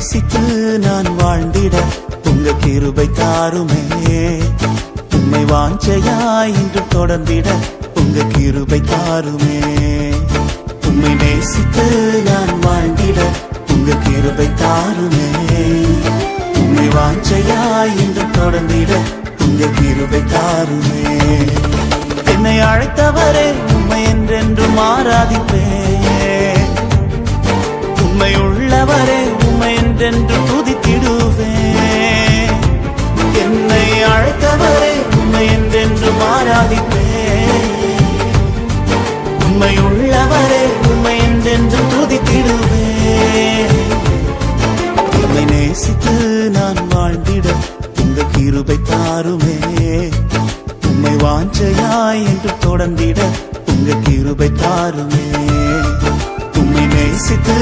நேசித்து நான் வாழ்ந்திட உங்க கிருபை தாருமே. உம்மை வாஞ்சையாய் இன்று தொடர்ந்திட உங்க கிருபை தாருமே. உம்மை நேசித்து நான் வாழ்ந்திட உங்க கிருபை தாருமே. உம்மை வாஞ்சையாய் இன்று தொடர்ந்திட உங்க கிருபை தாருமே. என்னை அழைத்தவரே உம்மை என்றென்றும் ஆராதிப்பேன். உம்மை உள்ளவரே உம்மை என்றென்று துதித்திடுவேன். என்னை அழைத்தவரே உம்மை என்றென்றும் ஆராதிப்பேன். உம்மை உள்ளவரே உம்மை என்றென்று துதித்திடுவேன். உம்மை நேசித்து நான் வாழ்ந்திட உங்க கிருபை தாருமே. உம்மை வாஞ்சையாய் என்று தொடர்ந்திட உங்க கிருபை தாருமே. உம்மை நேசித்து